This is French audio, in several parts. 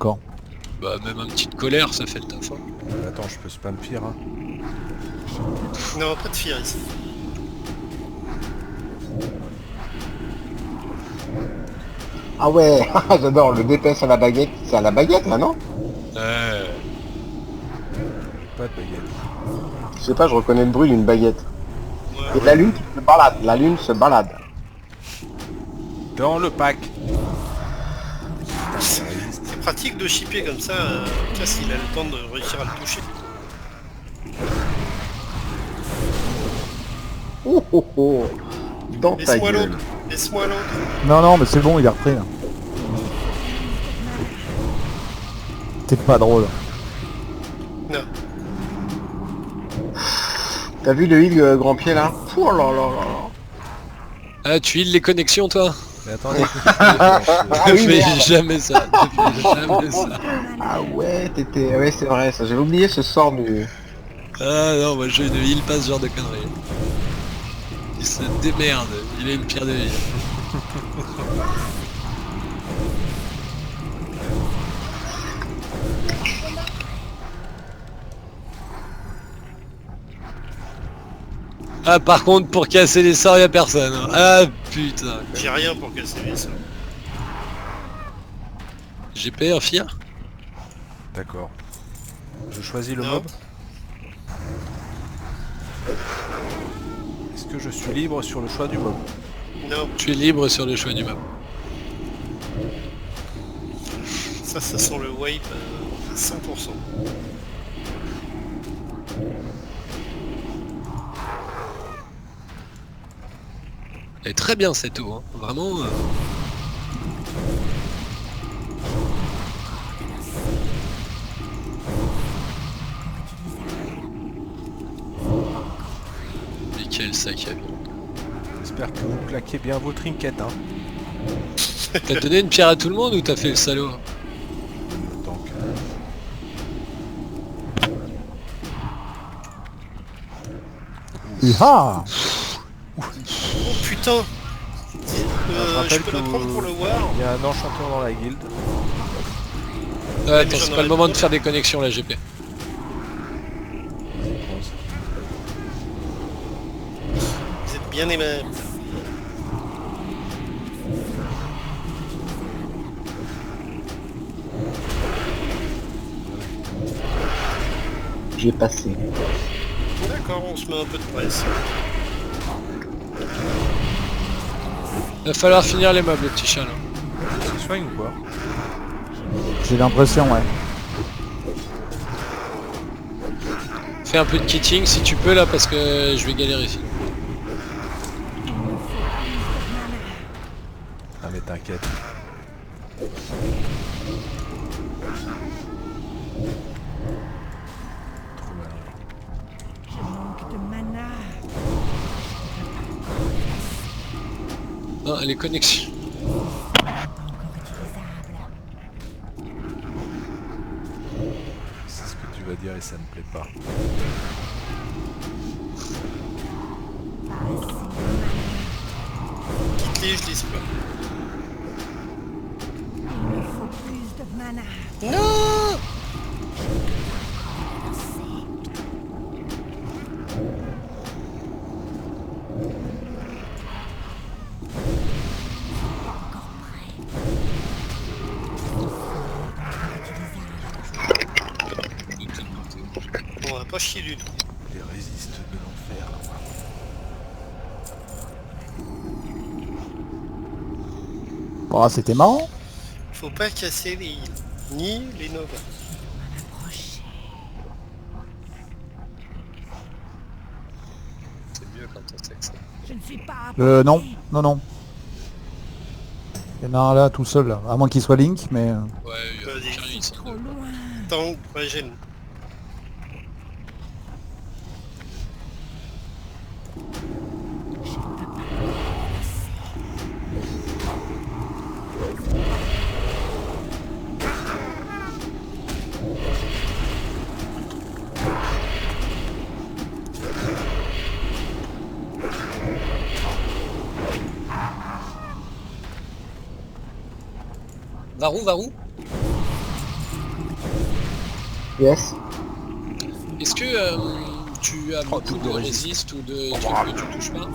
encore. Bah même un petit de colère ça fait le taf. Hein. Attends, je peux spam pire. Hein. Non, pas de fear ici. Ah ouais, j'adore le DPS à la baguette. C'est à la baguette là, non? Pas de baguette. Je sais pas, je reconnais le bruit d'une baguette. Ouais. Et la lune qui se balade, la lune se balade. Dans le pack. C'est pratique de shipper comme ça, Cass il a le temps de réussir à le toucher. Oh oh oh. Dans ta Laisse-moi gueule. l'autre, laisse-moi l'autre. Non, non, mais c'est bon, il est repris. Là. T'es pas drôle. Non. T'as vu le heal grand pied là? Oh là là là là. Ah tu heal les connexions toi? Mais attendez. Je oui, fais merde. jamais ça. Je fais jamais ça. Ah ouais, t'étais... Ouais, c'est vrai ça. J'avais oublié ce sort du... Ah non moi je ne heal pas ce genre de conneries. Il se démerde, il a une pierre de heal. Ah par contre pour casser les sorts y'a personne. Hein. Ah putain. J'ai rien pour casser les sorts. GP un fier. D'accord. Je choisis le Non. mob. Est-ce que je suis libre sur le choix du mob? Non, Tu es libre sur le choix du map. ça sent le wipe à 100%. Elle est très bien cette eau, hein. Vraiment. Mais quel sac à dos. J'espère que vous claquez bien vos trinkets. Hein. T'as donné une pierre à tout le monde ou t'as fait le salaud? Donc, Ah Oh putain je rappelle je peux que la prendre pour le war. il y a un enchanteur dans la guilde. Ouais, attends, j'en c'est pas aurais le moment de trop. faire des connexions là, GP. Vous êtes bien aimable. J'ai passé. D'accord, on se met un peu de presse. Va falloir finir les meubles, le petit chat là. C'est soigne ou quoi? J'ai l'impression, ouais. Fais un peu de kitting si tu peux là parce que je vais galérer ici. Ah mais t'inquiète. Trop mal. Je manque de mana. Non, les connexions. Encore utilisable. C'est ce que tu vas dire et ça me plaît pas. Quitte-les, je les pas. Il me faut plus de mana. Non. On va pas chier du tout. Les résistes de l'enfer. Bon, c'était marrant. Faut pas casser les heals, ni les novas. Approchez. C'est mieux quand on sait que ça. Je ne suis pas Non, approché. non, non. Il y en a un là tout seul, là. À moins qu'il soit Link, mais... Ouais, il y a Vas-y. rien ici. Trop loin. Tant pas gêne. Varou, Varou. Yes. Est-ce que tu as beaucoup de résist ou de trucs que tu touches pas?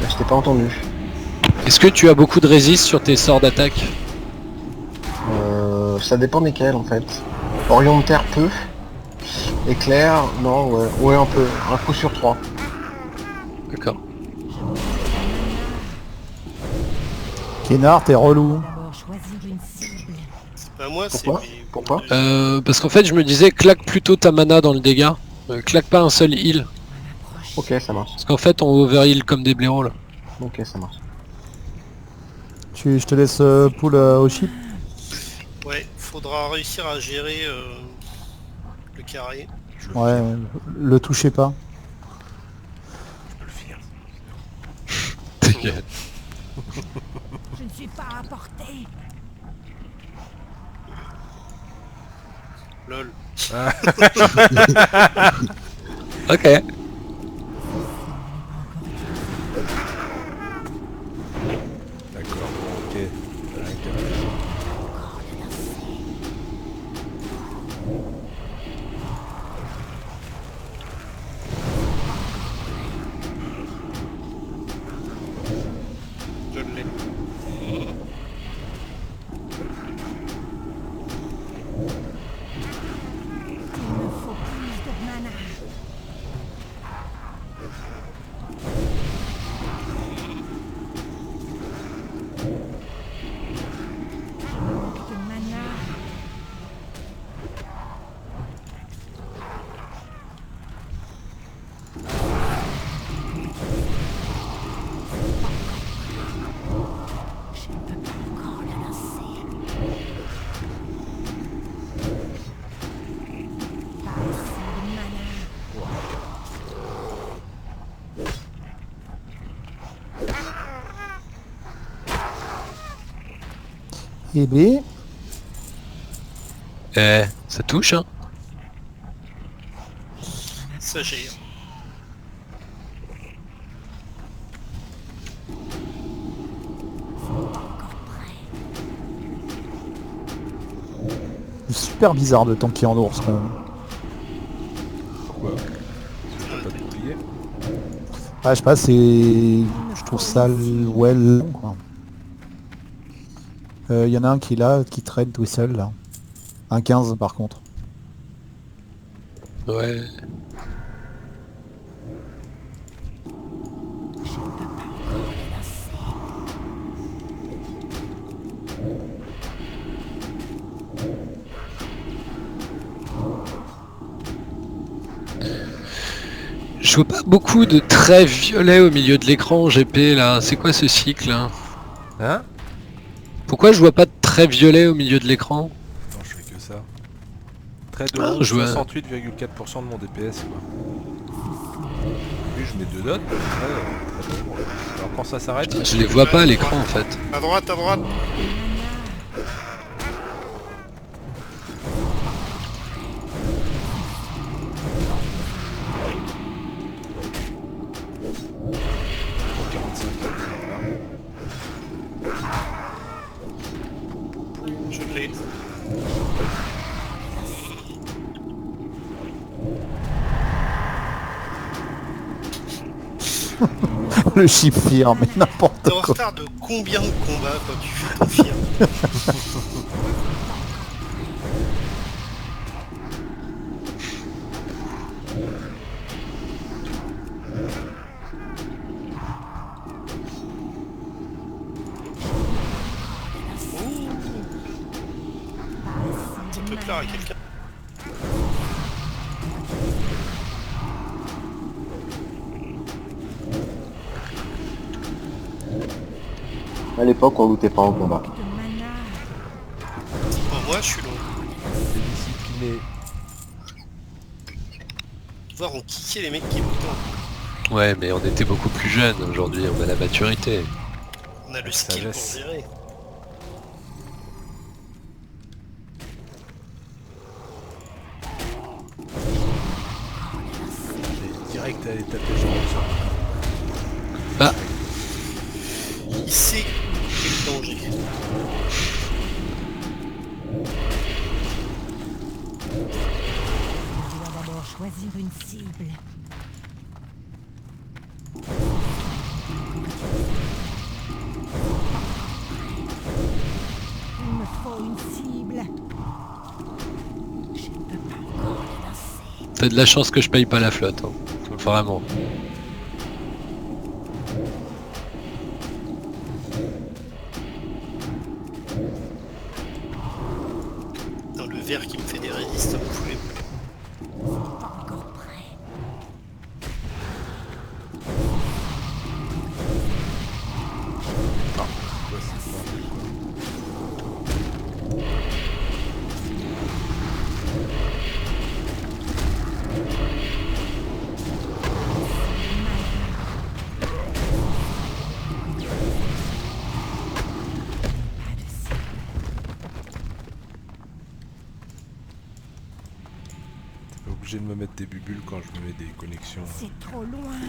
Je t'ai pas entendu. Est-ce que tu as beaucoup de résist sur tes sorts d'attaque? Ça dépend desquels en fait. Orion de terre peu. Éclair, non, ouais. Ouais, un peu. Un coup sur 3. D'accord. Kénard, t'es relou. D'abord choisir une cible. C'est pas moi, c'est... Pourquoi mes- Pourquoi Parce qu'en fait je me disais claque plutôt ta mana dans le dégât. Claque pas un seul heal. Ok, ça marche. Parce qu'en fait on overheal comme des blaireaux là. Ok, ça marche. Je te laisse pull au chip. Ouais, faudra réussir à gérer le carré. Je le Ouais, le touchez pas. peux le faire. T'inquiète. Je ne suis pas à portée. Lol. Ok. D'accord, ok. Rien qu'à- Je l'ai. Il me faut plus de mana. Je manque de mana. Je ne peux pas encore le lancer. Pas assez de mana. Et B. Ça touche hein. Ça gère. Super bizarre de tanker en ours quand même. Pourquoi Parce que t'as pas de bouclier. Ah, je sais pas, c'est... Je trouve ça ouais long quoi. Y en a un qui est là, qui trade tout seul là. Un 15 par contre. Ouais. Je vois pas beaucoup de traits violets au milieu de l'écran GP là. C'est quoi ce cycle hein? Hein? Pourquoi je vois pas de traits violets au milieu de l'écran? Non, je fais que ça. Trait de Ah, haut, je vois. 68,4% de mon DPS quoi. Oui, je mets 2 dots, mais très bon. Alors quand ça s'arrête, Je les vois pas à l'écran en fait. À droite, à droite. pour 45. Je l'ai. Le chip fear, mais n'importe T'es en quoi. retard de combien de combats quand tu fais ton firme? Ça peut plaire à quelqu'un. À l'époque, on lootait pas en combat. De mana. Bon, moi, je suis long. C'est discipliné. Voir on kickait les mecs qui lootent. Ouais mais on était beaucoup plus jeunes aujourd'hui, on a la maturité. On a le skill pour Sagesse. gérer. Et direct à l'état de genre. Bah Il sait quel danger. sur une cible. Il me faut une cible. Je ne peux pas encore les lancer. T'as de la chance que je paye pas la flotte. Hein. Vraiment. Dans le verre qui me fait des résistances. Pas encore prêt. Ouais, c'est bordel, quoi. Pas de cible. T'es pas obligé de me mettre des bubules quand je me mets des connexions. C'est trop loin.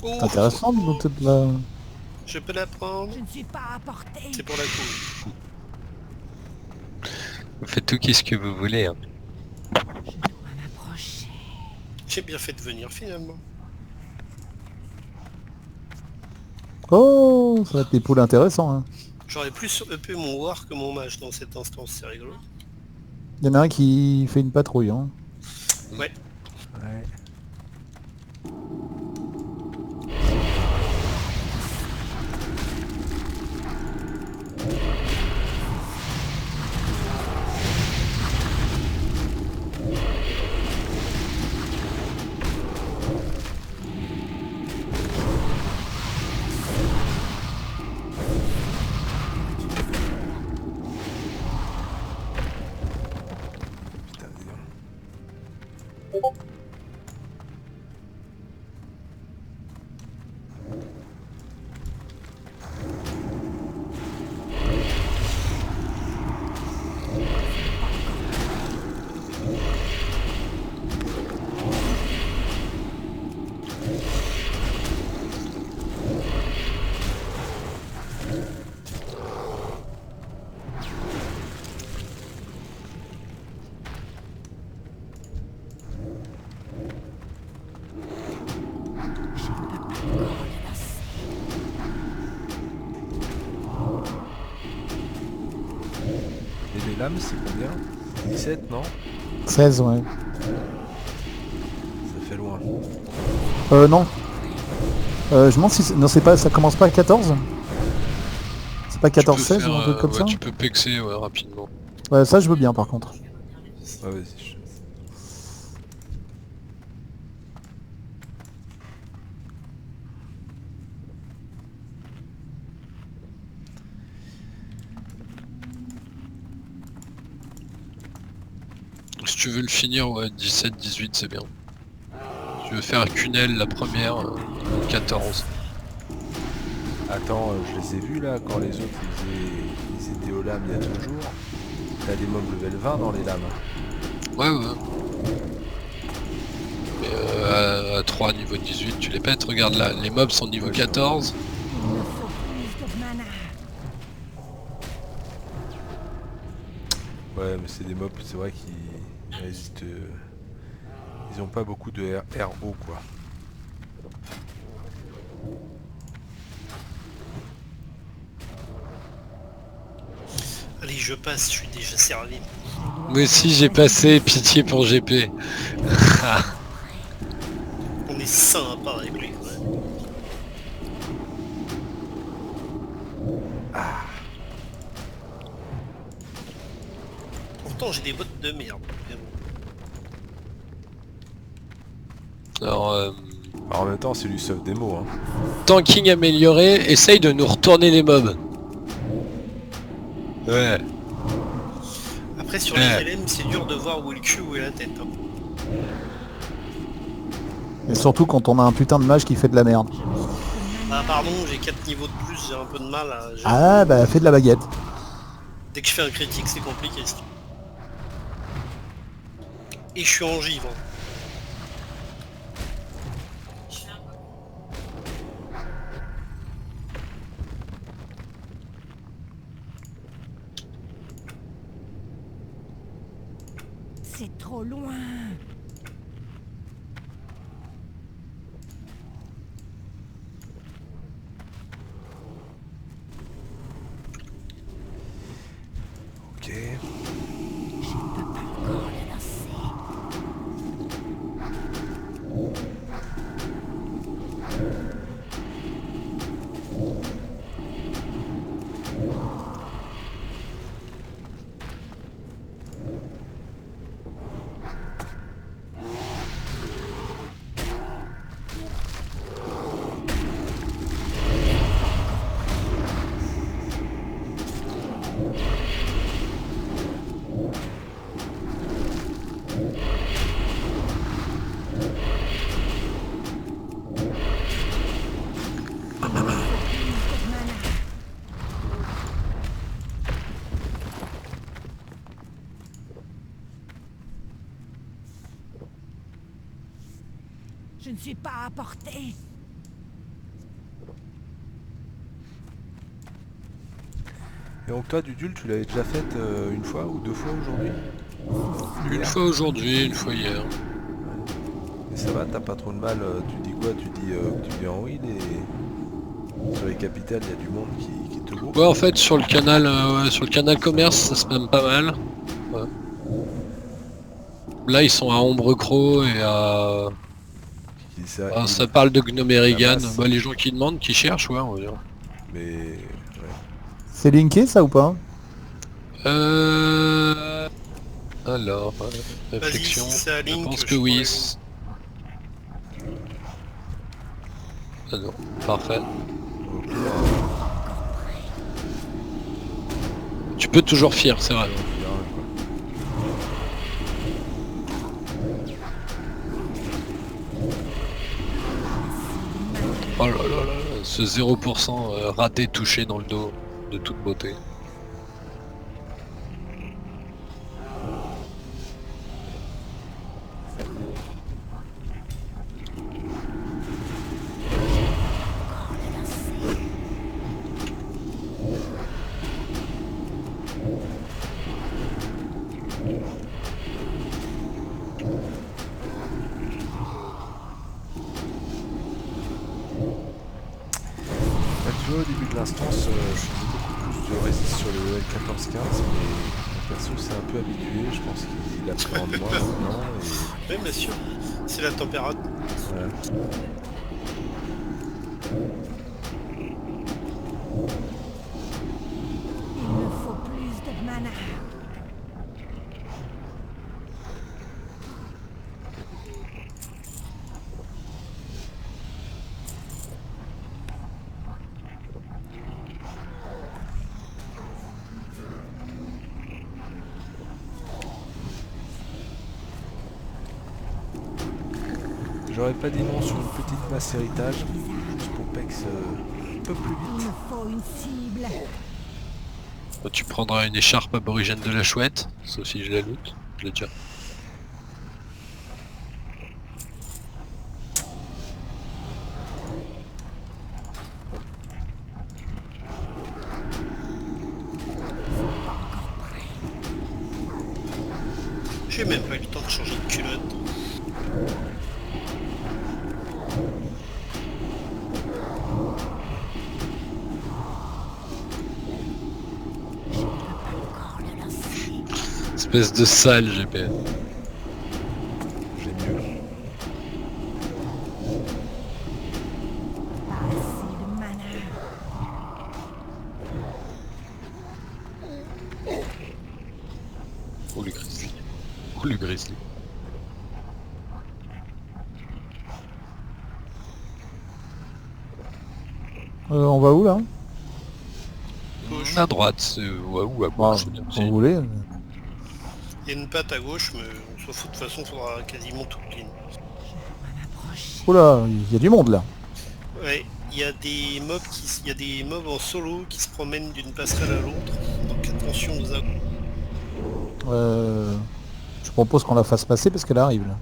Oh, C'est intéressant de noter de la... je peux la prendre. Je ne suis pas à portée. C'est pour la couche. Vous faites tout ce que vous voulez. Hein. Je dois m'approcher. J'ai bien fait de venir finalement. Oh, ça va être des poules intéressants. Hein. J'aurais plus EP mon war que mon mage dans cette instance, c'est rigolo. Il y en a un qui fait une patrouille. Hein. Ouais. Ouais. Putain, dis donc. Et les lames, c'est combien? 17, non? 16, ouais. Ça fait loin. Non. Je me demande si... Non, c'est pas... ça commence pas à 14? C'est pas Tu peux 14-16 faire, ou un truc comme ouais, ça? tu peux pexer ouais, rapidement. Ouais, ça je veux bien par contre. Ouais, vas-y. Si tu veux le finir, ouais, 17-18 c'est bien. Tu veux faire Cunel la première, 14. Attends, je les ai vus là, quand les autres ils étaient aux lames il y a 2 jours. T'as des mobs level 20 dans les lames. Ouais, ouais. Mais à 3 niveau 18, tu les pètes. Regarde là, les mobs sont niveau 14. Il me faut plus de mana. Ouais, mais c'est des mobs, c'est vrai qu'ils résistent. Ils ont pas beaucoup de RO quoi. Allez, je passe, je suis déjà servi. Moi aussi j'ai passé, pitié pour GP. On est sympa avec lui. Ouais. Pourtant, j'ai des bottes de merde. Mais bon. Alors, Bah, en même temps, c'est du soft démo. Hein. Tanking amélioré, essaye de nous retourner les mobs. Ouais. Après, sur les LM, c'est dur de voir où est le cul, où est la tête. Hein. Et surtout quand on a un putain de mage qui fait de la merde. Ah, pardon, j'ai 4 niveaux de plus, j'ai un peu de mal à... Ah bah fais de la baguette. Dès que je fais un critique, c'est compliqué. Et je suis en givre. C'est trop loin. Ok. Encore le lancer. Je ne suis pas à portée. Et donc toi, Dudul, tu l'avais déjà faite une fois ou deux fois aujourd'hui? Une fois aujourd'hui, une fois hier. Et ça va, t'as pas trop de mal, tu dis quoi? Tu dis en wheel et sur les capitales il y a du monde qui te groupe. Ouais, en fait, sur le canal commerce, ça se passe pas mal. Ouais. Là, ils sont à Ombrecro et à... ça parle de Gnomerigan. masse. Bah, les gens qui demandent, qui cherchent, ouais, on va dire. Mais ouais. C'est linké ça ou pas? Alors, réflexion. si ça Je link, pense je que oui. pourrais Ah non, parfait. Ok, Tu peux toujours fier, c'est vrai. on verra, Oh quoi. là là là, ce 0% raté touché dans le dos de toute beauté. Bah, tu vois, au début de l'instance, je faisais beaucoup plus de résist sur le level 14-15, mais mon perso s'est un peu habitué, je pense qu'il appréhende moins maintenant, et Oui, bien sûr. C'est la température. voilà. Il me faut plus de mana. J'aurais pas dit non sur une petite masse héritage, juste pour Pex un peu plus Il vite. me faut une cible. Tu prendras une écharpe aborigène de la chouette, sauf si je la loot. Je l'ai déjà. J'ai même pas eu le temps de changer de culotte. Encore le lancer. Espèce de sale GPN. J'ai mieux. Pas assez de mana. Oh le grizzly. Oh le grizzly. On va où là? À droite, ou à Bah, gauche, c'est bien quand aussi. vous voulez. Il y a une patte à gauche, mais on s'en fout de toute façon, faudra quasiment tout clean. Oula, il y a du monde là. Ouais, il y a des mobs en solo qui se promènent d'une passerelle à l'autre, donc attention aux arbres. Je propose qu'on la fasse passer parce qu'elle arrive là.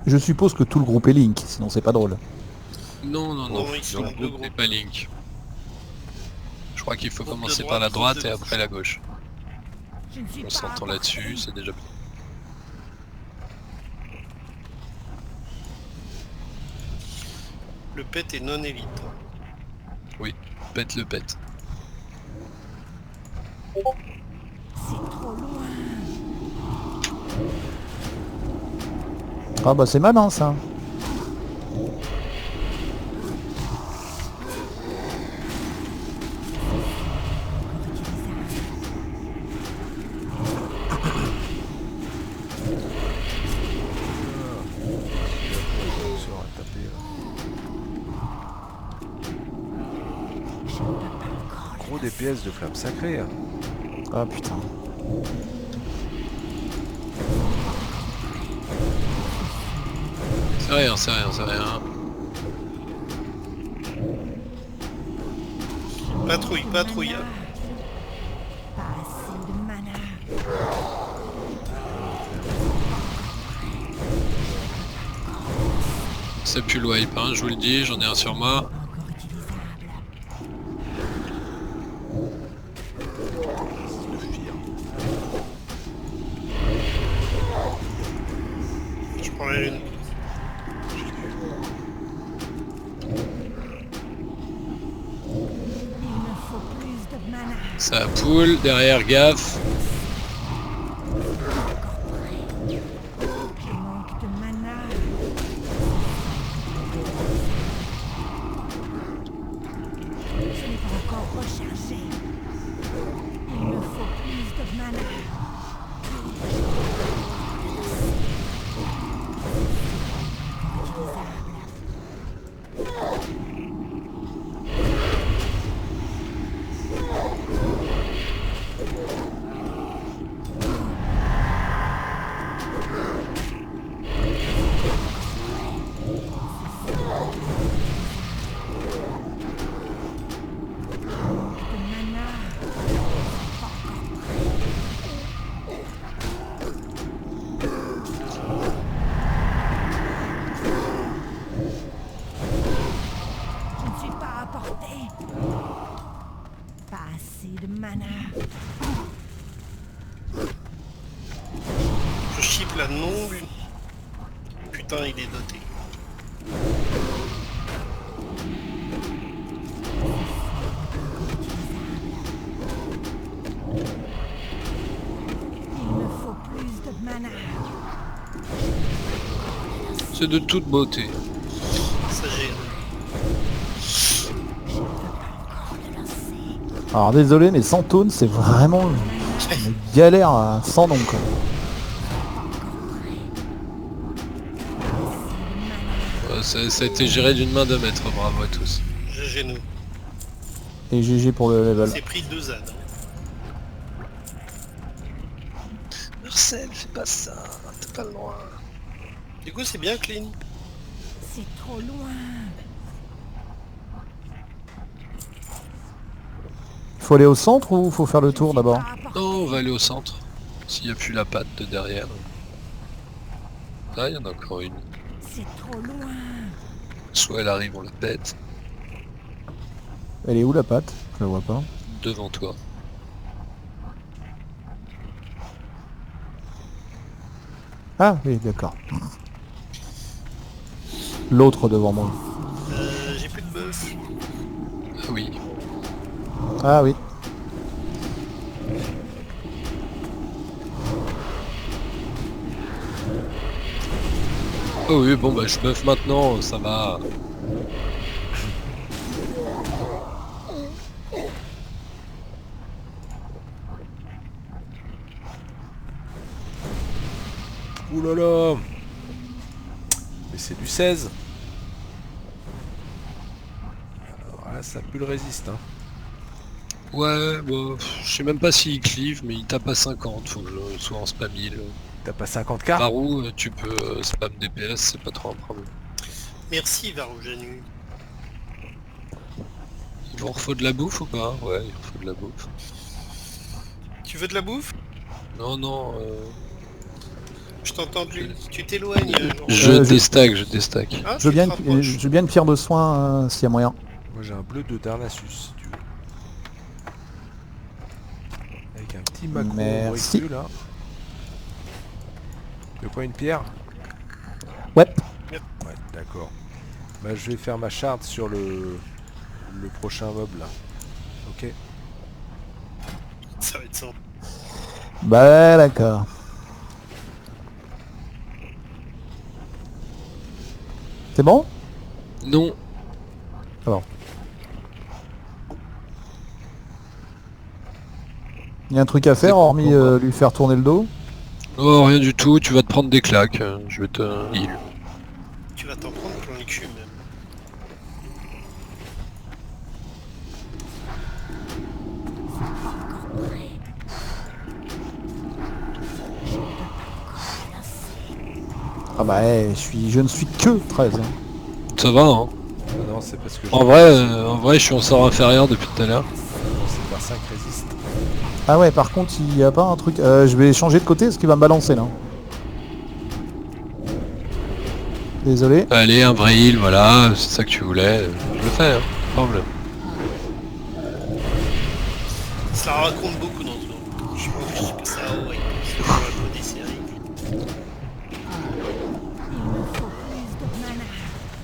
Je suppose que tout le groupe est Link, sinon c'est pas drôle. Non, non, non, Non, ils sont dans le deux groupe, groupes. c'est pas Link. Je crois qu'il faut Groupe de commencer droite, par la groupe droite de et gauche. après la gauche. Je ne suis On pas s'entend apporté. là-dessus, c'est déjà bien. Le pet est non élite. Pète le pète. C'est trop loin. Ah bah c'est malin ça. Sur à taper là. Gros DPS de flammes sacrées. Hein. Ah putain. C'est rien, c'est rien, c'est rien. Patrouille, patrouille. Pas assez de mana. Ça pue le wipe, hein, je vous le dis, j'en ai un sur moi. Encore utilisable. Le fire. Je prends la lune. Il me faut plus de mana. Ça poule, derrière gaffe. Je manque de mana. Je n'ai pas encore rechargé. Il me faut plus de mana. De mana. Je ne suis pas à portée. Pas assez de mana. Je chip la non-lune. Putain, il est doté. Il me faut plus de mana. C'est de toute beauté. Ça gêne. Alors désolé mais sans taunt c'est vraiment une galère à sans nom quoi. Ça a été géré d'une main de maître, bravo à tous. GG nous. Et GG pour le level. C'est pris 2 ZAD. Marcel, fais pas ça, t'es pas loin. Du coup, c'est bien clean. C'est trop loin. Faut aller au centre ou faut faire le tour d'abord? Non, on va aller au centre. S'il n'y a plus la patte de derrière. Là, il y en a encore une. C'est trop loin. Soit elle arrive, on la pète. Elle est où la patte? Je la vois pas. Devant toi. Ah oui d'accord. L'autre devant moi. J'ai plus de buff. Ah oui. Ah oui. Oh oui, bon bah je buff maintenant, ça va. là là. Mais c'est du 16. Alors là, ça pue le résiste. Hein. Ouais, bon, je sais même pas s'il cleave, mais il tape à 50, faut que je sois en spam heal. T'as pas 50k? Varou, tu peux spam DPS, c'est pas trop un problème. Merci Varou Janu. Il vous refaut de la bouffe ou pas? Ouais, il refaut de la bouffe. Tu veux de la bouffe? Non, non, Je t'entends plus. Tu t'éloignes. Genre. je je- déstack, je déstack. Ah, Je veux tu bien te rapproches. une pierre de soin s'il y a moyen. Moi j'ai un bleu de Darnassus si tu veux. Avec un petit macro Merci. briqueux là. Tu veux quoi, une pierre? Ouais. Ouais, d'accord. Bah je vais faire ma charte sur le prochain mob là. Ok. Ça va être simple. Bah d'accord. C'est bon? Non, Il y a un truc à faire hormis lui faire tourner le dos? oh, rien du tout, tu vas te prendre des claques, je vais te heal. Tu vas t'en prendre plein le cul même. Ah bah je ne suis que 13. Hein. Ça va, hein. Ah non, c'est parce que En vrai, je suis en sort inférieur depuis tout à l'heure. c'est par 5 résiste. Ah ouais, par contre il y a pas un truc... je vais changer de côté parce qu'il va me balancer là. Désolé. Allez, un vrai heal, voilà, c'est ça que tu voulais, je le fais, hein, pas de problème. Ça raconte beaucoup dans ce jeu. Je pense juste que ça ouais, c'est pour la mode des séries. Il me faut plus de mana.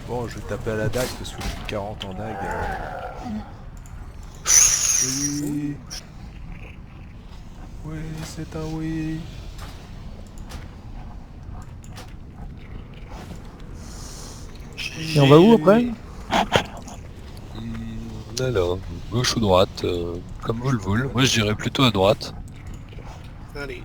Bon, je vais taper à la dague parce que j'ai 40 en dague. Oui. Oui, c'est un oui. Et on va où après? Alors, gauche ou droite, comme vous le voulez. Moi je dirais plutôt à droite. Allez.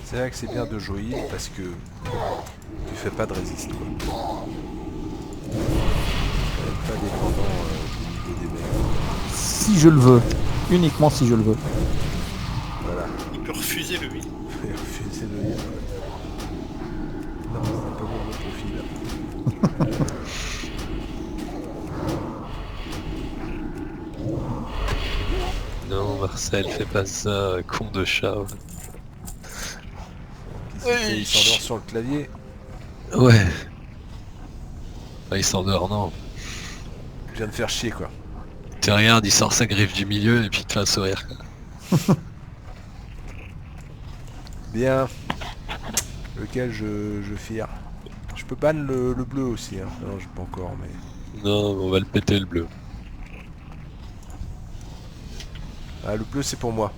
C'est vrai que c'est bien de jouer heal parce que tu fais pas de résiste quoi. T'es pas dépendant du niveau des mecs. Si je le veux. Uniquement si je le veux. Voilà. Il peut refuser le 8. Et refuser le heal. Non, c'est pas mon profil. Non, Marcel, fais pas ça, con de chat. Qu'est-ce qu'il fait? Il s'endort sur le clavier. Ouais. Bah, il s'endort, non. Je viens de faire chier quoi. Tu regardes, il sort sa griffe du milieu et puis il te fait un sourire. Quoi. Bien. Lequel je fire. Je peux ban le bleu aussi. Hein. Non, je peux pas encore, mais... Non, on va le péter le bleu. Ah, le bleu c'est pour moi.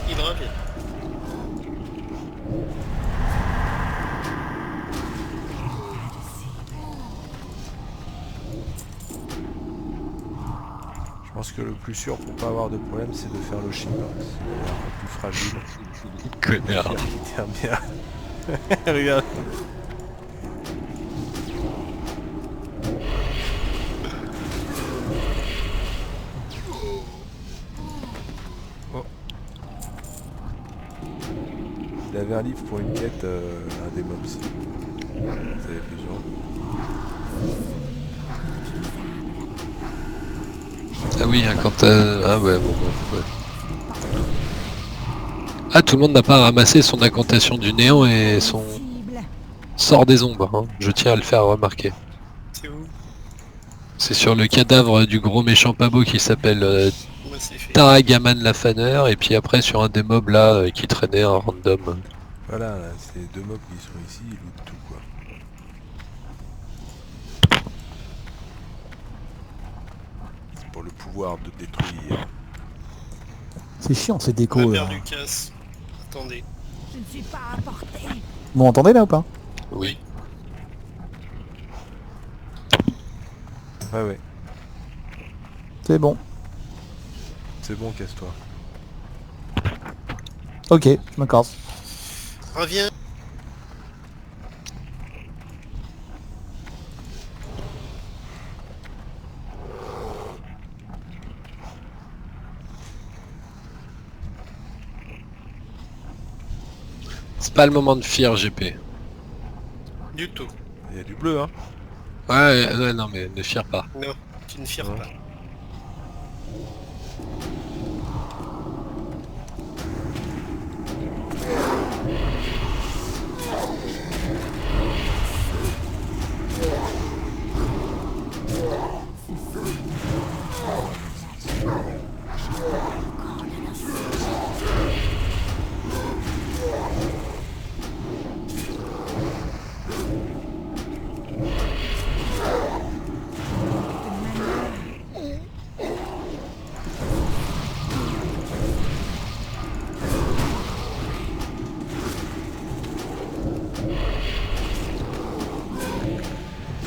Il revient. Je pense que le plus sûr pour pas avoir de problème c'est de faire le chip. Hein. C'est un peu plus fragile. Connard. Tiens bien. Regarde. Oh. Il avait un livre pour une quête, un des mobs. Vous avez besoin. Ah oui, hein, quand t'as... Ah ouais, bon, ouais. Ah, tout le monde n'a pas ramassé son incantation du néant et son Cible. sort des ombres, hein. Je tiens à le faire remarquer. C'est où? C'est sur le cadavre du gros méchant pas beau qui s'appelle Moi c'est fait. Taragaman Lafaner, et puis après sur un des mobs là qui traînait un random. Voilà, là, c'est les 2 mobs qui sont ici, ils lootent tout quoi. C'est pour le pouvoir de détruire. C'est chiant ces On a décos. perdu casse. Attendez. Je ne suis pas à portée. Vous m'entendez là ou pas? Oui. Ouais, ouais, C'est bon. c'est bon, casse-toi. Ok, je me casse. Reviens. C'est pas le moment de fuir GP. Du tout. Il y a du bleu, hein. Ouais, non mais ne fier pas. Non, tu ne fiers Non. pas.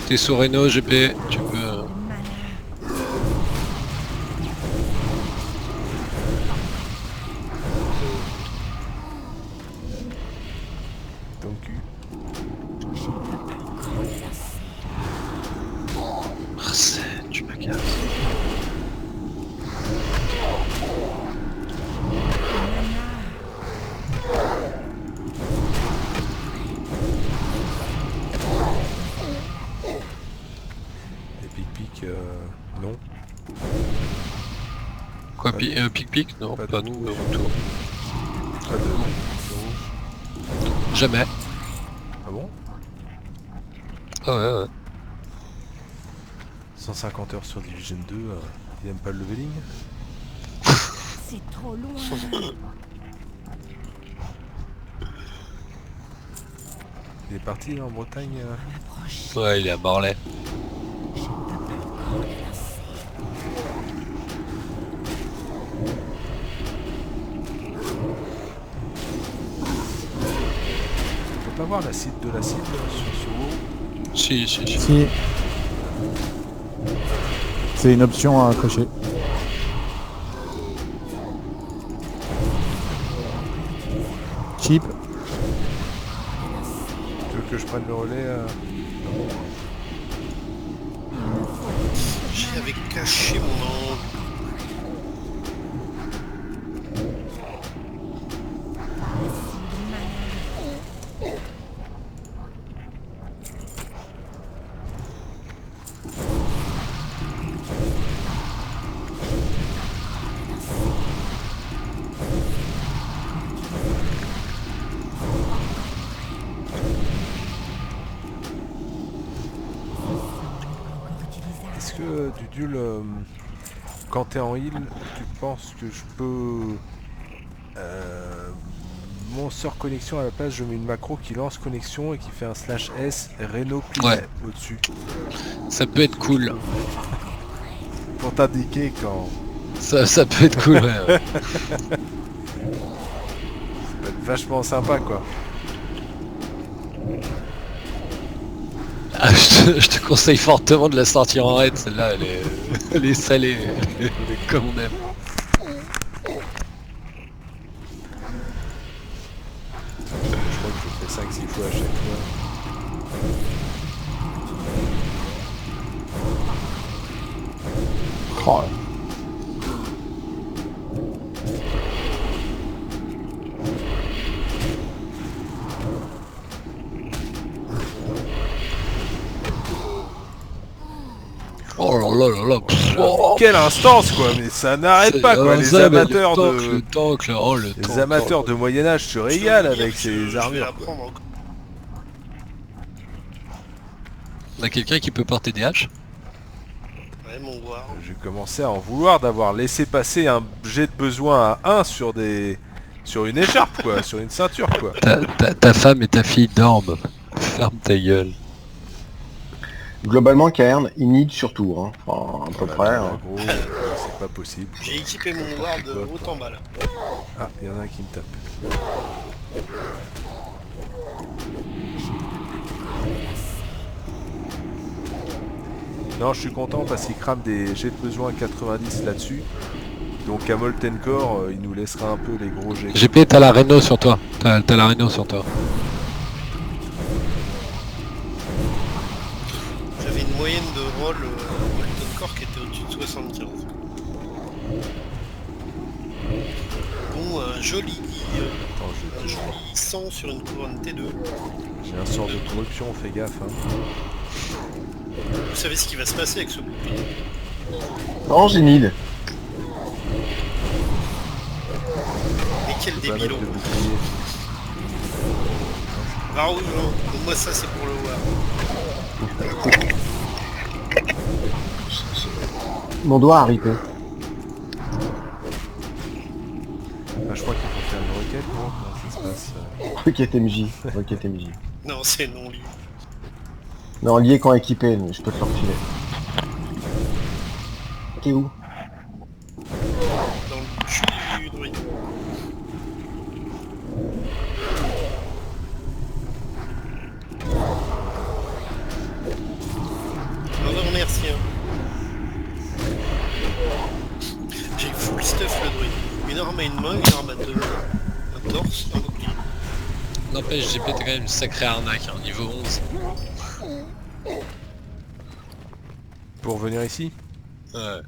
T'es sous Reno GP, tu peux... Mana. Ton cul. Tu m'agaces. Les pic-pic, non. Quoi, pic-pic? Non, Pas pas de nous, rouge. retour. Pas de rouge. Jamais. Ah bon? Ah ouais. 150 heures sur Division 2, il aime pas le leveling? C'est trop loin. Il est parti là, en Bretagne Approche. Ouais, il est à Morlaix. On peut pas voir la cible de la cible sur WoW? Si. Si. C'est une option à cocher. Cheap. Tu veux que je prenne le relais J'avais caché mon angle. Est-ce que du duel, quand t'es en heal, tu penses que je peux... mon sort connexion à la place, je mets une macro qui lance connexion et qui fait un /S Reno Ouais. au-dessus. Ça peut être cool. Pour t'indiquer quand... Ça peut être cool, ouais. Ça peut être vachement sympa quoi. Ah, je te conseille fortement de la sortir en raid, celle-là, elle est salée, elle est comme on aime. Je crois que je fais 5-6 fois à chaque fois. Oh. Oh là là là là. Oh, Quelle instance quoi, mais ça n'arrête pas quoi. Les amateurs Le tank là, oh le tank. Les amateurs de Moyen-Âge se régalent avec Je ces vais armures. la quoi. prendre encore. On a quelqu'un qui peut porter des haches? Ouais, mon War. J'ai commencé à en vouloir d'avoir laissé passer un jet de besoin à 1 sur des... sur une écharpe quoi, sur une ceinture quoi. Ta femme et ta fille dorment. Ferme ta gueule. Globalement, Cairn, il need surtout, hein. Enfin, à peu près. Voilà, Hein. gros, c'est pas possible. quoi. J'ai équipé mon War de haut en bas là. Ah, il y en a un qui me tape. Non, je suis content parce qu'il crame des jets de besoin 90 là-dessus. Donc à Molten Core, il nous laissera un peu les gros jets. GP, t'as la Reno sur toi. T'as la Reno sur toi. J'avais une moyenne de roll Molten Core qui était au-dessus de 75. Bon, un joli, Attends, un joli 100 sur une couronne T2. j'ai un sort de corruption, fais gaffe. Hein. Vous savez ce qui va se passer avec ce bouclier? Non, j'ai need. Mais quel Je peux pas débile mettre on le bouclier. va rouge, hein. Donc moi ça c'est pour le War. Mon doigt a ripé. Ah, je crois qu'il faut faire une requête, non? Comment ça se passe Requête MJ. Requête MJ. Non, c'est non lié. Non, lié quand équipé, mais je peux te le refiler. T'es où? Dans le cul du druide. Non, merci. Hein. J'ai full stuff le druide. Une arme à une main, une arme à deux mains. Un torse, un bouclier. N'empêche, GP, t'as quand même une sacrée arnaque, hein, niveau 11. Pour venir ici? Ouais.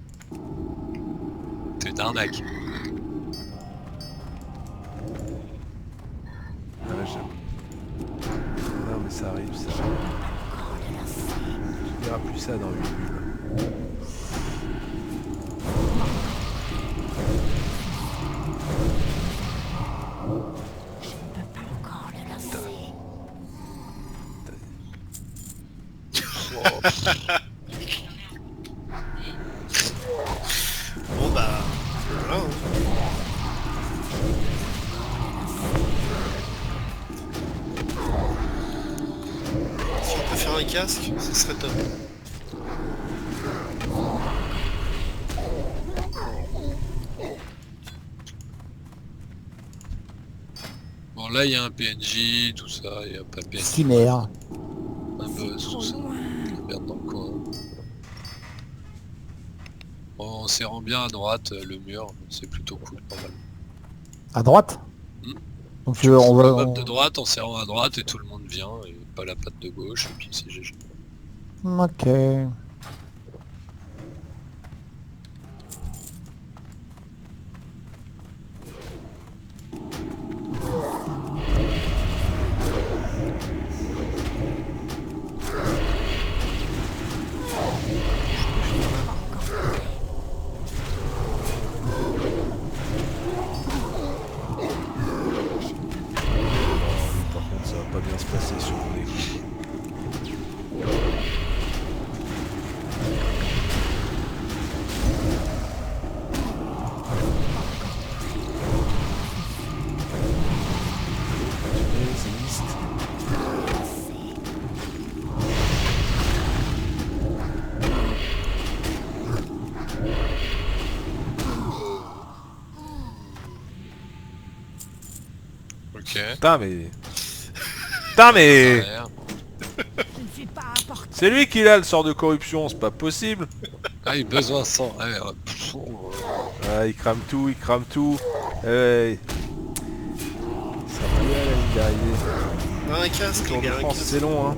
T'es arnaque. Ah, là, non mais ça arrive, ça. Tu verras plus ça dans une bulle. Encore le lancer. Bon bah, voilà. Hein. Si on peut faire un casque, ce serait top. Bon, là, il y a un PNJ, tout ça, il y a pas PNJ. Chimère. Un boss, tout ça. Merde dans le coin. On serrant bien à droite, le mur, c'est plutôt cool, pas mal. À droite. Hmm. Donc on va... Hop de droite, en serrant à droite, et tout le monde vient, et pas la patte de gauche, et puis c'est GG. Ok. Par contre, ça va pas bien se passer sur mon écran. Ok. Putain mais... Putain mais... Derrière. Je ne suis pas apporté. C'est lui qui a le sort de corruption, c'est pas possible. Ah, il a besoin sans. Ah, ouais, Ah, il crame tout, il crame tout. Ouais. Ça va bien la ligne d'arrivée. Non, un casque, Tour les de gars, un France, casque. c'est long, hein.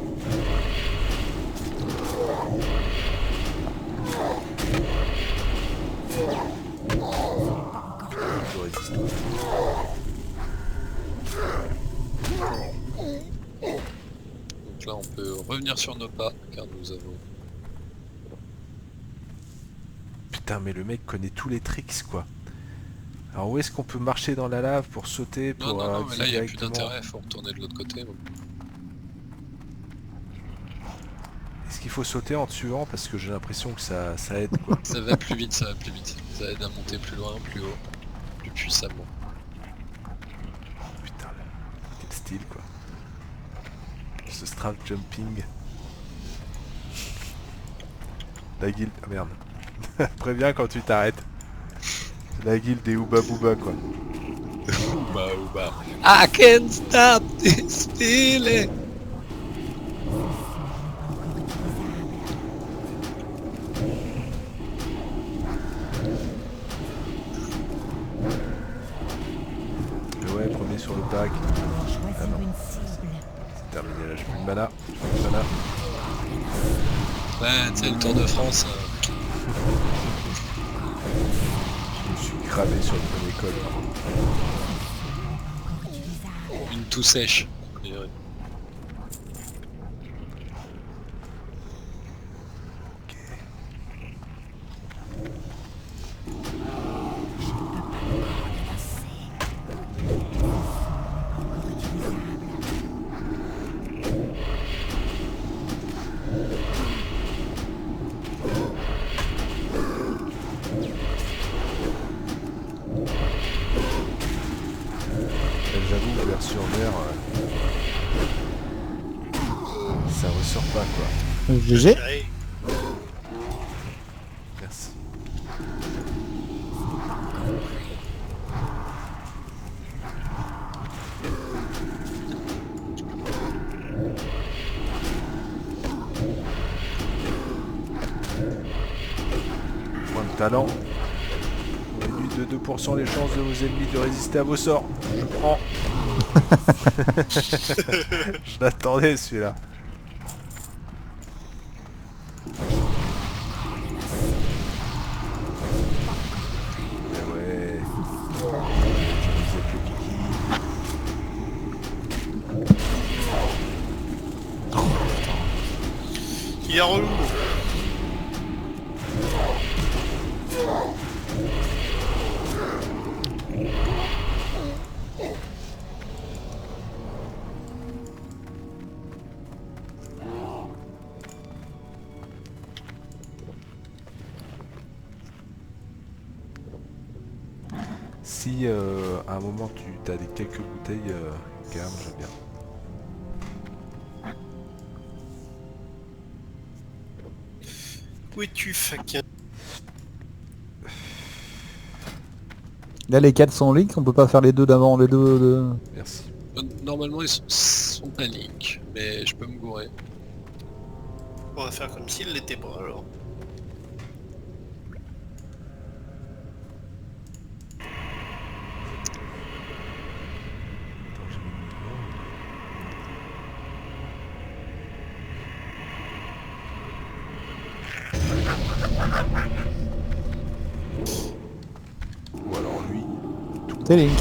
Je résiste. Donc là, on peut revenir sur nos pas, car nous avons Putain, mais le mec connaît tous les tricks, quoi. Alors où est-ce qu'on peut marcher dans la lave pour sauter, pour Non, mais là il n'y a plus directement... d'intérêt, faut retourner de l'autre côté. Bon. Est-ce qu'il faut sauter en tuant? Parce que j'ai l'impression que ça aide, quoi. Ça va plus vite, ça va plus vite. Ça aide à monter plus loin, plus haut, plus puissamment. Putain, quel style, quoi. Ce strap jumping. La guilde... Ah merde. Préviens quand tu t'arrêtes. C'est la guilde des Ouba Booba, quoi. Ouba. I can't stop this feeling. Mais ouais, premier sur le pack. Ah non. C'est terminé là, j'ai plus de mana. Ouais, tu sais, le Tour de France, Je me suis cramé sur le premier col. une tout sèche. a priori. Ok. J'avoue, la version mère, ça ressort pas, quoi. GG. Ouais. Merci. Point de talent. Réduit de 2% les chances de vos ennemis de résister à vos sorts. Je prends. Je l'attendais celui-là. Mais ouais. Vous êtes le kiki. Il est relou. Si à un moment tu as quelques bouteilles, Cam, j'aime bien. Où es-tu, faquin? Là, les 4 sont link, on peut pas faire les deux d'avant, les deux de... Merci. Normalement, ils sont pas link, mais je peux me gourer. On va faire comme s'il l'était pas alors. Attends, j'ai mis le micro. Ou alors lui. C'est link.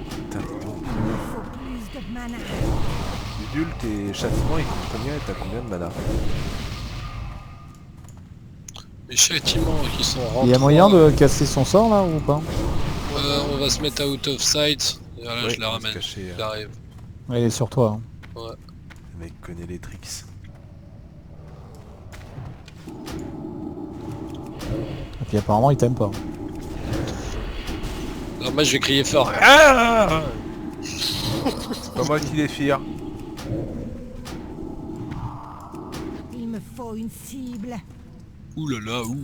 Putain, dis donc. Il me faut plus de mana. Ludul, tes châtiments ils coûtent combien et t'as combien de mana? Les châtiments qui sont rentrés. Il y a moyen de casser son sort là ou pas? On va se mettre out of sight. Et là, Ouais, je la on va se ramène. cacher, J'arrive. Elle est sur toi. hein. Ouais. Le mec connaît les tricks. Et puis apparemment il t'aime pas. Alors moi je vais crier fort. Ah C'est pas moi qui les fire. Il me faut une cible. ouh là là, ouh.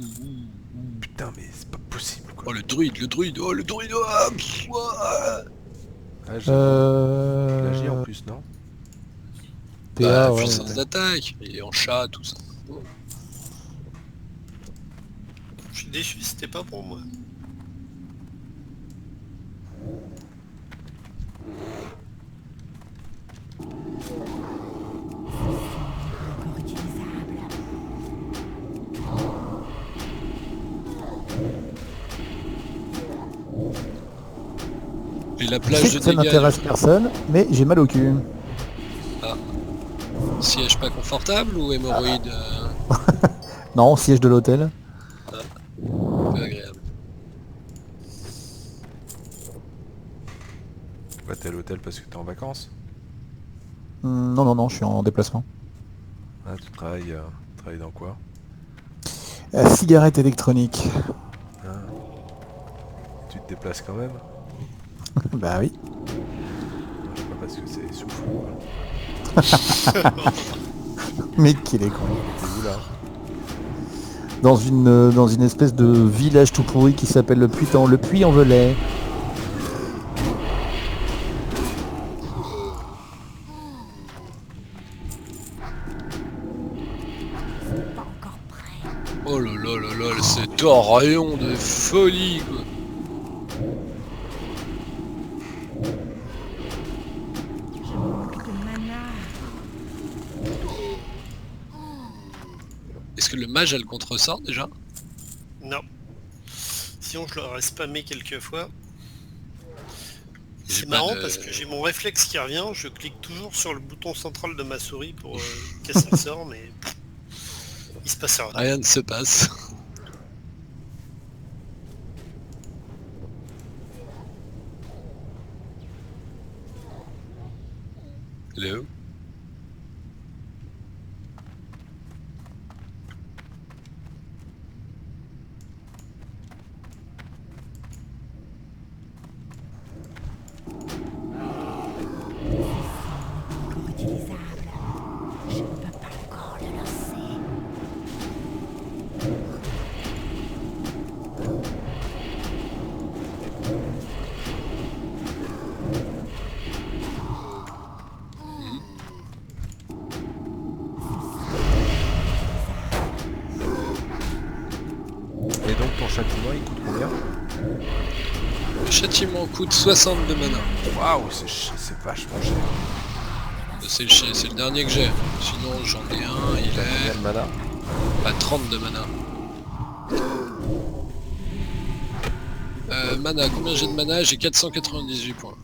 Putain, mais c'est pas possible, quoi. Oh le druide, oh le druide, ah, pff, ouah. Ah, j'ai l'agir en plus, non? PA, ouais. puissance d'attaque, et en chat, tout ça. Je suis déçu, c'était pas pour moi. Encore utilisable. Et la Je plage sais de que ça dégâts, n'intéresse personne, mais j'ai mal au cul. siège pas confortable ou hémorroïde Non, siège de l'hôtel. peu agréable. Ouais, t'es à l'hôtel parce que t'es en vacances. Non, non, non, je suis en déplacement. Ah, tu travailles dans quoi? Cigarette électronique. Ah. Tu te déplaces quand même? Bah oui. Je sais pas parce que c'est souffle. Quoi. Mais qu'il est con. T'es où là? Dans une espèce de village tout pourri qui s'appelle le Puy-en-Velay. Pas encore prêt. Oh là là là là, c'est un rayon de folie quoi. Je manque de mana. Est-ce que le mage a le contre-sort déjà? Non. Sinon je l'aurais spammé quelques fois. J'ai C'est pas marrant de- parce que j'ai mon réflexe qui revient, je clique toujours sur le bouton central de ma souris pour casser le sort, mais il se passe rien. Rien ne se passe. Hello? Encore utilisable. Je ne peux pas encore le lancer. Et donc ton châtiment il coûte combien? Le châtiment coûte 62 mana. Waouh, c'est vachement cher. C'est le dernier que j'ai. Sinon j'en ai un, il Combien est de mana? à 32 mana. Mana, combien j'ai de mana? J'ai 498 points.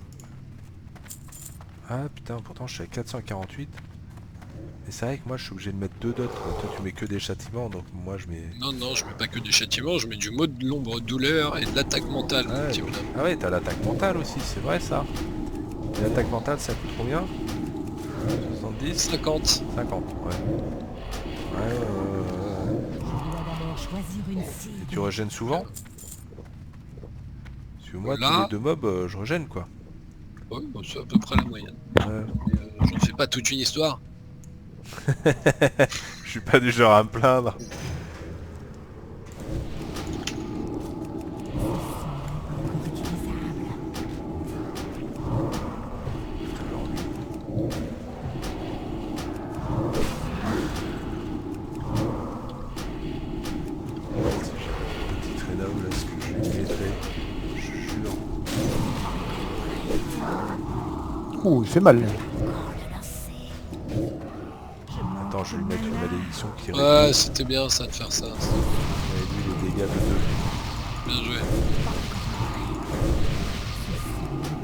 Ah putain, pourtant je suis à 448. Et c'est vrai que moi je suis obligé de mettre 2 dots. Toi tu mets que des châtiments, donc moi je mets... Non, non, je mets pas que des châtiments, je mets du mot de l'ombre douleur et de l'attaque mentale, mon Ah, petit donc- bonhomme. ah ouais, t'as l'attaque mentale aussi, c'est vrai ça. Et l'attaque mentale ça coûte combien? 70? 50. 50, ouais. Ouais. Je dois d'abord choisir une Et cible. tu régènes souvent? Parce que moi Là. tous les 2 mobs je régène quoi. Ouais, bah, c'est à peu près la moyenne. Ouais. J'en fais pas toute une histoire. Je suis pas du genre à me plaindre. Encore utilisable. Petit traîneau là, ce que je lui mettrai, je jure. Ouh, il fait mal. Encore le lancer. Je manque Attends, je vais lui de mettre une mana. malédiction qui réduit Ouais, c'était bien ça de faire ça. les dégâts de 2. Bien joué.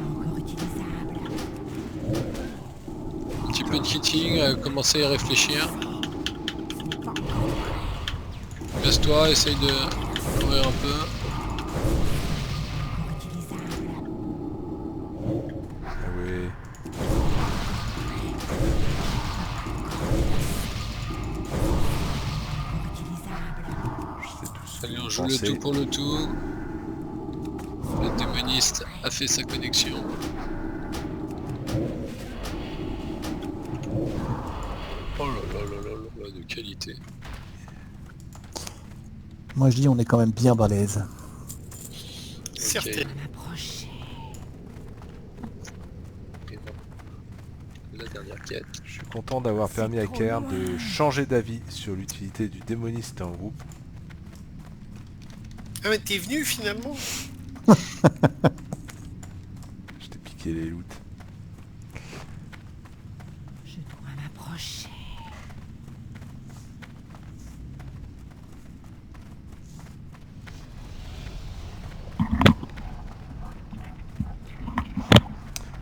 Encore utilisable. Un petit peu de hitting, commencer à y réfléchir. Ce n'est pas encore prêt. Baisse-toi, essaye de courir un peu. Encore utilisable. Ah ouais. Encore utilisable. Je sais tout ce Allez, que on vous joue le pensez. tout pour le tout. Le démoniste a fait sa connexion. Oh là là là là là là, de qualité. Moi je dis on est quand même bien balèze. Certes. Approchez. la dernière quête. Je suis content d'avoir permis à Cairn de changer d'avis sur l'utilité du démoniste en groupe. Ah mais t'es venu finalement? Je t'ai piqué les loots. Je dois m'approcher.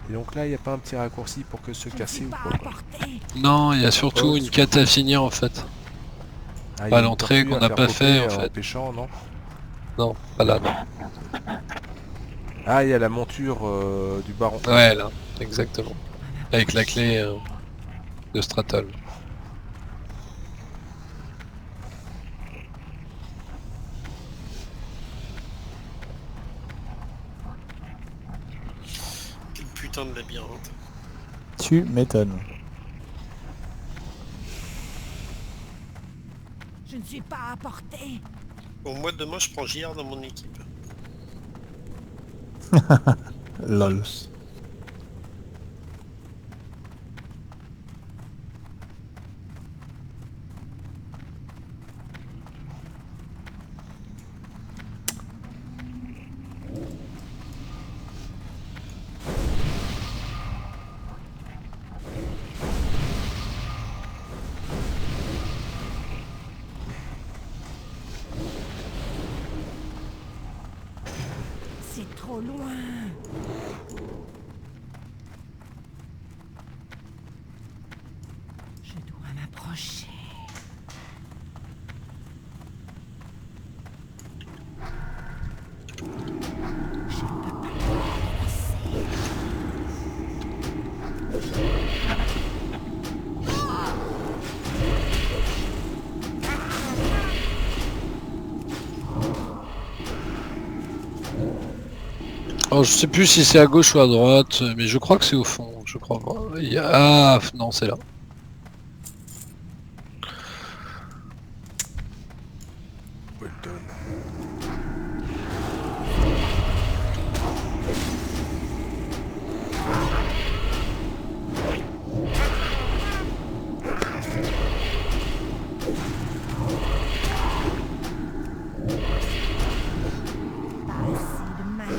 Et donc là, il n'y a pas un petit raccourci pour que se Je ne casser suis ou pas quoi? à portée. Non, il y a surtout une quête à finir en fait. Ah, il y Pas a une l'entrée tortue qu'on à n'a faire pas popper fait, en en fait. pêchant, non? Non, pas là, non. Ah, il y a la monture du baron. Ouais, là, exactement. Avec la clé de Stratol. Quel putain de labyrinthe. Tu m'étonnes. Je ne suis pas à portée. Bon, moi demain je prends JR dans mon équipe. Lol. C'est trop loin. Je dois m'approcher. Je ne peux pas avancer. Alors je sais plus si c'est à gauche ou à droite, mais je crois que c'est au fond, je crois. Ah non, c'est là. Well done. Pas assez de mana.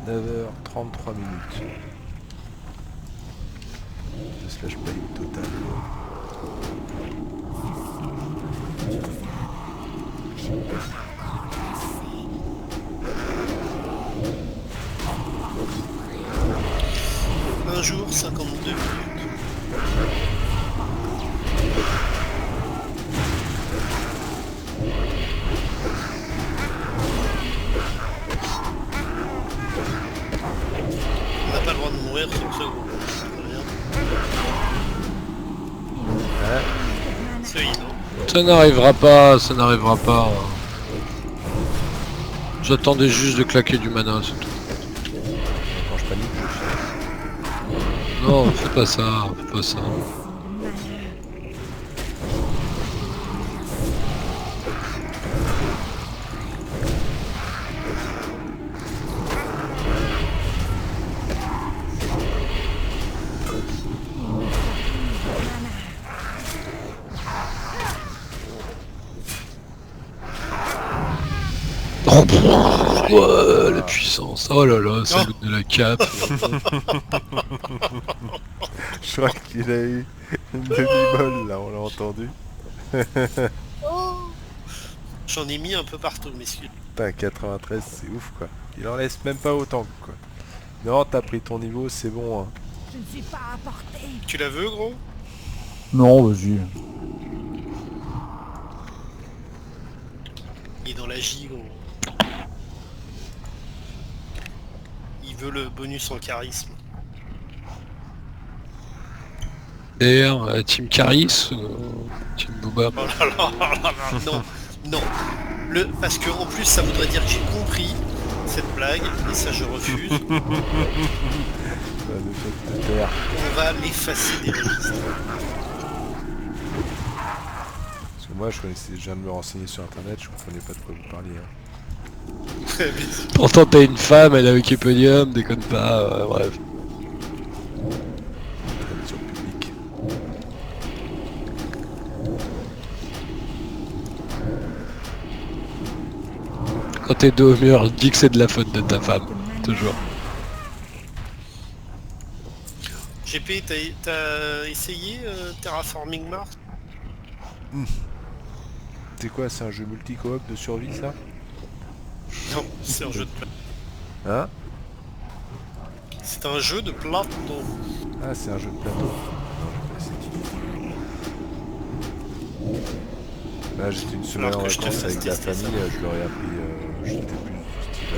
« 9h33 minutes. De slash play total. Un jour, 52 minutes. On n'a pas le droit de mourir 5 secondes. Très bien. C'est non. Ça n'arrivera pas, ça n'arrivera pas. J'attendais juste de claquer du mana, c'est tout. Quand je panique, je Non, fais pas ça, fais pas ça. Oh, ouais, la puissance. Oh là là, ça goûte de la cape. Je crois qu'il a eu une demi-molle là, on l'a entendu. J'en ai mis un peu partout, messieurs. Putain, 93, c'est ouf quoi. Il en laisse même pas autant quoi. Non, t'as pris ton niveau, c'est bon. Hein. Je ne suis pas à portée. Tu la veux, gros? Non, vas-y. Il est dans la J, gros. veut le bonus en charisme. D'ailleurs, Team Caris ou Team Booba? Oh là là là là, non, non. Parce que en plus ça voudrait dire que j'ai compris cette blague, et ça je refuse. Ne faites te taire. On va l'effacer des registres. Parce que moi, je viens de me renseigner sur internet, je comprenais pas de quoi vous parliez. Hein. Pourtant t'as une femme, elle est avec Eponium, déconne pas, bref. Tradition publique. Quand t'es dos au mur, dis que c'est de la faute de ta femme, toujours. GP, t'as essayé Terraforming Mars? C'est quoi, c'est un jeu multi-coop de survie, ça? Non, c'est un jeu de plateau. Hein? C'est un jeu de plateau. Ah, c'est un jeu de plateau. Non, j'ai pas essayé. Là, j'étais une semaine en Alors que je te vacances fasse avec la tester ça. famille, je leur ai appris, j'étais plus du style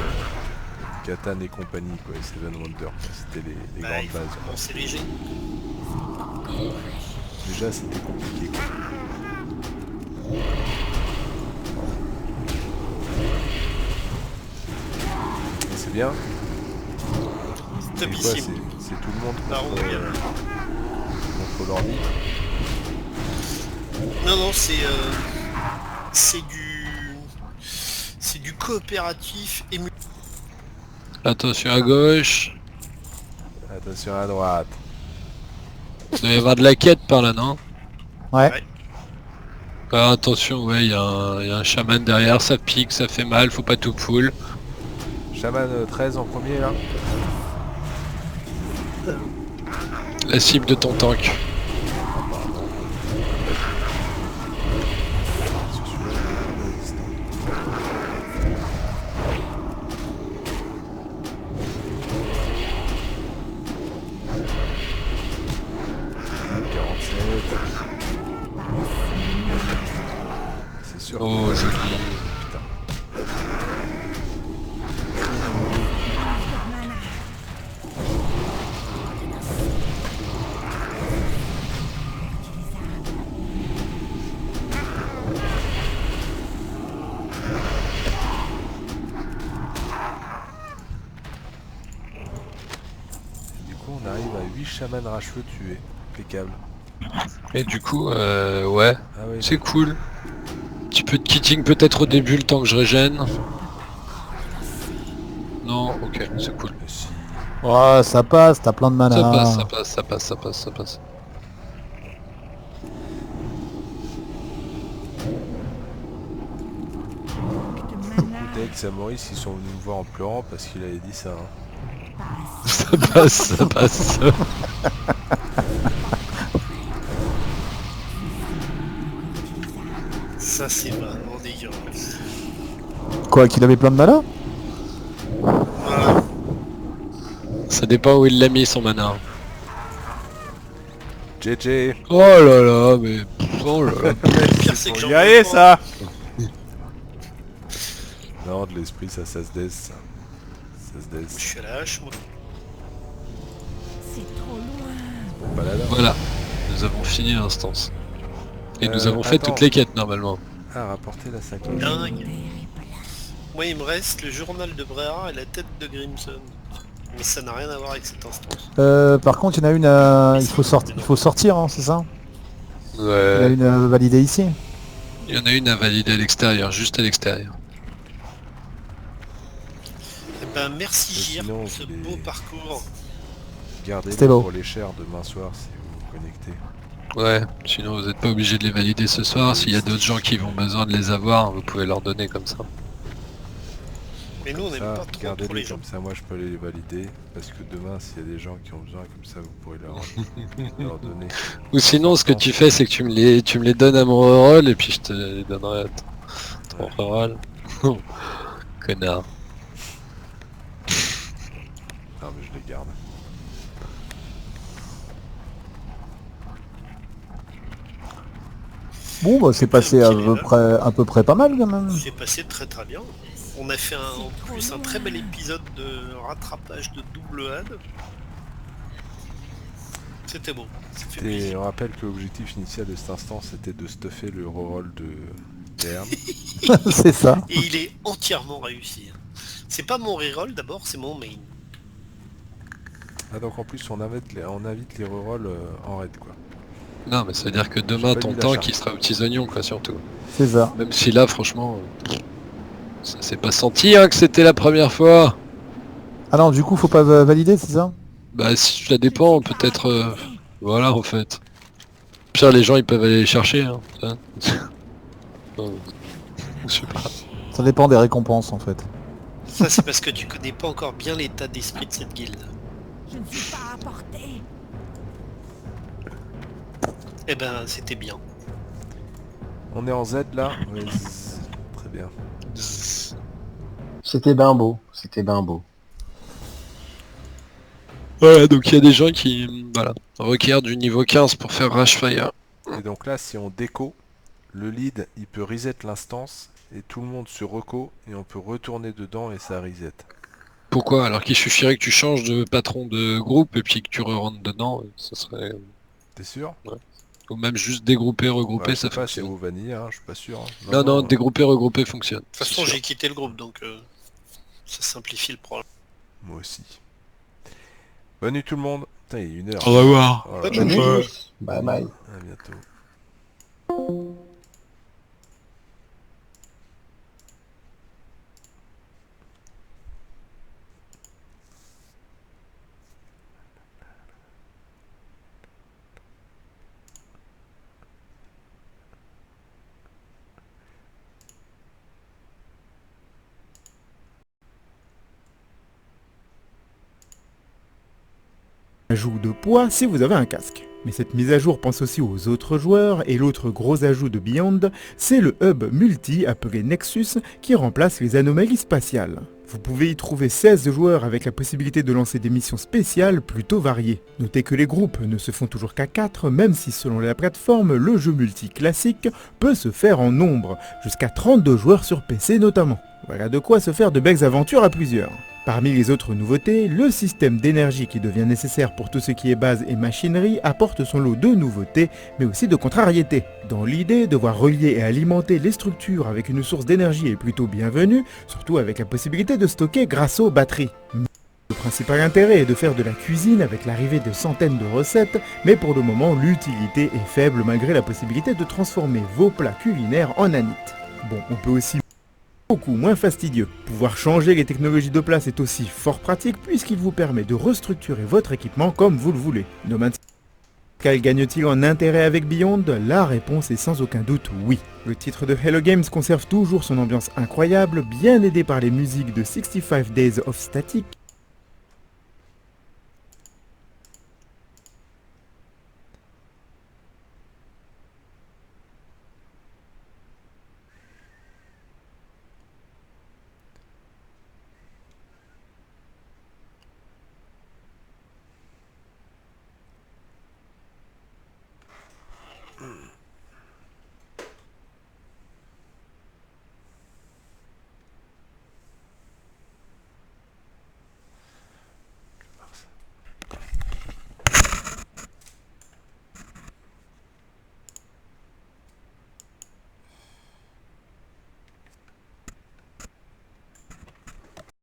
Catan et compagnie, quoi, et Seven Wonders, quoi. C'était les Bah, grandes il faut bases. commencer léger. Déjà, c'était compliqué, quoi. Et c'est bien. C'est C'est quoi, topissime. c'est tout le monde Ah, contre, oui, contre l'ordi. Non, non, c'est du coopératif et Attention à gauche. Attention à droite. Il doit y avoir de la quête par là, non? Ouais. Ouais. Alors attention, ouais, il y a un chaman derrière, ça pique, ça fait mal, faut pas tout pull. Shaman 13 en premier, là. La cible de ton tank. Sur celui-là, il est résistant. C'est sûr. Oh, joli. Putain. Du coup, on arrive à 8 chamans racheveux tués. Impeccable. Et du coup, ouais, Ah oui, c'est cool. Petit peu de kitting peut-être au début, le temps que je régène. Non, ok, c'est cool. mais si. Oh, ça passe, t'as plein de mana. Ça passe, ça passe, ça passe, ça passe, ça passe. Peut-être que Maurice, ils sont venus me voir en pleurant parce qu'il avait dit ça. Hein. Ça passe, ça passe. ça c'est vraiment dégueulasse. Quoi, qu'il avait plein de mana? Voilà. Ça dépend où il l'a mis son mana. GG. Oh là là, mais... Oh là là. Le pire c'est que j'en Y aller, veux ça. pas. Non, de l'esprit, ça se des. Ça se des. Je suis à la hache moi. C'est trop loin. Pas là, là. Voilà, nous avons fini l'instance. Et nous avons fait attends. toutes les quêtes normalement. Ah, rapporter la sacoche. Dingue. Moi il me reste le journal de Brera et la tête de Grimson. Mais ça n'a rien à voir avec cette instance. Par contre, il y en a une, il faut sortir, hein, c'est ça? Il y en a Ouais, une validée ici. il y en a une à valider à l'extérieur, juste à l'extérieur. Eh ben merci Mais Gir sinon, pour ce vous les- beau parcours. Gardez-les C'était beau. pour les chairs demain soir si vous vous connectez. Ouais, sinon vous n'êtes pas obligé de les valider ce soir. S'il y a d'autres gens qui ont besoin de les avoir, vous pouvez leur donner comme ça. Mais nous on n'aime Ça, pas trop les gardez-les gens. comme ça, moi je peux les valider. Parce que demain, s'il y a des gens qui ont besoin comme ça, vous pourrez leur donner. Ou sinon, ce que tu fais, c'est que tu me les donnes à mon reroll et puis je te les donnerai à ton reroll. Connard. Non, mais je les garde. Bon, bah c'est passé à peu près pas mal quand même. C'est passé très très bien. On a fait en plus un très bel épisode de rattrapage de double had. C'était beau. Ça fait Et plaisir. on rappelle que l'objectif initial de cette instance c'était de stuffer le reroll de Terne. C'est ça. Et il est entièrement réussi. C'est pas mon reroll d'abord, c'est mon main. Ah donc en plus on invite les rerolls en raid quoi. Non, mais ça veut dire que demain J'ai pas ton lu la tank charte. il sera aux petits oignons quoi surtout. C'est ça. Même si là franchement, ça s'est pas senti hein, que c'était la première fois. Ah non, du coup, faut pas valider, c'est ça? Bah si ça dépend, peut-être... voilà en fait. Pire les gens ils peuvent aller les chercher hein. Ça. Non, je sais pas. Ça dépend des récompenses, en fait. Ça c'est parce que tu connais pas encore bien l'état d'esprit de cette guilde. Je ne suis pas à portée. Eh ben c'était bien. On est en Z là. Ouais, zzz. Très bien. C'était ben beau, c'était ben beau. Voilà, donc il y a des gens qui voilà, requièrent du niveau 15 pour faire Rush Fire. Et donc là si on déco, le lead il peut reset l'instance et tout le monde se reco et on peut retourner dedans et ça reset. Pourquoi? Alors qu'il suffirait que tu changes de patron de groupe et puis que tu rentres dedans, ça serait... T'es sûr? Ou même juste dégrouper, regrouper, Ouais, je ça sais pas, c'est fonctionne. au vanille, hein, je suis pas sûr. hein. Non, non, dégrouper, regrouper fonctionne. De toute façon j'ai quitté le groupe donc ça simplifie le problème. Moi aussi. Bonne nuit tout le monde. Putain, il est 1h. Au revoir. Voilà. Bonne nuit. Bye bye. À bientôt. Ajout de poids si vous avez un casque. Mais cette mise à jour pense aussi aux autres joueurs, et l'autre gros ajout de Beyond, c'est le hub multi appelé Nexus qui remplace les anomalies spatiales. Vous pouvez y trouver 16 joueurs avec la possibilité de lancer des missions spéciales plutôt variées. Notez que les groupes ne se font toujours qu'à 4, même si selon la plateforme, le jeu multi classique peut se faire en nombre, jusqu'à 32 joueurs sur PC notamment. Voilà de quoi se faire de belles aventures à plusieurs. Parmi les autres nouveautés, le système d'énergie qui devient nécessaire pour tout ce qui est base et machinerie apporte son lot de nouveautés, mais aussi de contrariétés. Dans l'idée, devoir relier et alimenter les structures avec une source d'énergie est plutôt bienvenue, surtout avec la possibilité de stocker grâce aux batteries. Le principal intérêt est de faire de la cuisine avec l'arrivée de centaines de recettes, mais pour le moment l'utilité est faible malgré la possibilité de transformer vos plats culinaires en nanite. Bon, on peut aussi beaucoup moins fastidieux. Pouvoir changer les technologies de place est aussi fort pratique puisqu'il vous permet de restructurer votre équipement comme vous le voulez. No Man's Sky gagne-t-il en intérêt avec Beyond? La réponse est sans aucun doute oui. Le titre de Hello Games conserve toujours son ambiance incroyable, bien aidé par les musiques de 65 Days of Static,